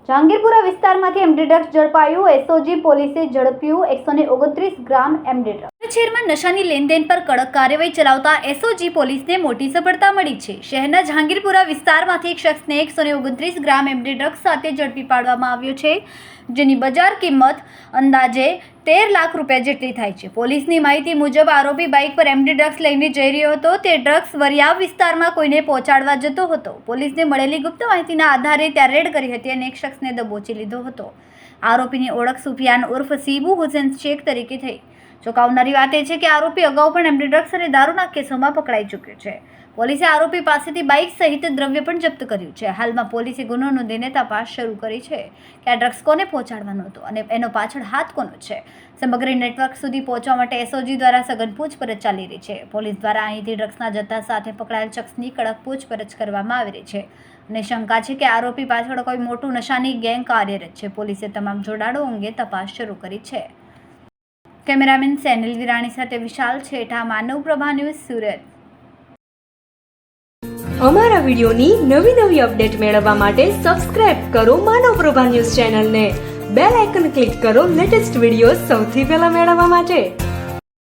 જહાંગીરપુરા વિસ્તારમાંથી MD drugs ઝડપાયું. SOG પોલીસે ઝડપ્યું 129 ગ્રામ MD drugs. શહેરમાં નશાની લેનદેન પર કડક કાર્યવાહી ચલાવતા એસઓજી પોલીસને મોટી સફળતા મળી છે. શહેરના જહાંગીરપુરા વિસ્તારમાંથી એક શખ્સને 129 ગ્રામ એમડી ડ્રગ્સ સાથે ઝડપી પાડવામાં આવ્યો છે, જેની બજાર કિંમત અંદાજે 13 લાખ રૂપિયા જેટલી થાય છે. પોલીસની માહિતી મુજબ આરોપી બાઇક પર એમડી ડ્રગ્સ લઈને જઈ રહ્યો હતો. તે ડ્રગ્સ વરિયાવ વિસ્તારમાં કોઈને પહોંચાડવા જતો હતો. પોલીસને મળેલી ગુપ્ત માહિતીના આધારે ત્યાં રેડ કરી હતી અને એક શખ્સને દબોચી લીધો હતો. આરોપીની ઓળખ સુફિયાન ઉર્ફ સીબુ હુસેન શેખ તરીકે થઈ. ચોંકાવનારી વાત એ છે કે આરોપી અગાઉ પણ એમડી ડ્રગ્સ અને દારૂના કેસોમાં પકડાઈ ચૂક્યો છે. પોલીસે આરોપી પાસેથી બાઇક સહિત દ્રવ્ય પણ જપ્ત કર્યું છે. હાલમાં પોલીસે ગુનો નોંધીને તપાસ શરૂ કરી છે કે આ ડ્રગ્સ કોને પહોંચાડવાનો હતો અને એનો પાછળ હાથ કોનો છે. સમગ્ર નેટવર્ક સુધી પહોંચવા માટે એસઓજી દ્વારા સઘન પૂછપરછ ચાલી રહી છે. પોલીસ દ્વારા અહીંથી ડ્રગ્સના જથ્થા સાથે પકડાયેલ શખ્સની કડક પૂછપરછ કરવામાં આવી રહી છે અને શંકા છે કે આરોપી પાછળ કોઈ મોટું નશાની ગેંગ કાર્યરત છે. પોલીસે તમામ જોડાણો અંગે તપાસ શરૂ કરી છે. કેમેરામેન સેનિલ વિરાણી સાથે વિશાલ છેઠા, માનવ પ્રભા ન્યૂઝ, સુરત. અમારા વિડિયોની નવી અપડેટ મેળવવા માટે સબસ્ક્રાઇબ કરો માનવ પ્રભા ન્યૂઝ ચેનલને. બેલ આઇકન ક્લિક કરો લેટેસ્ટ વિડિયો સૌથી પહેલા મેળવવા માટે.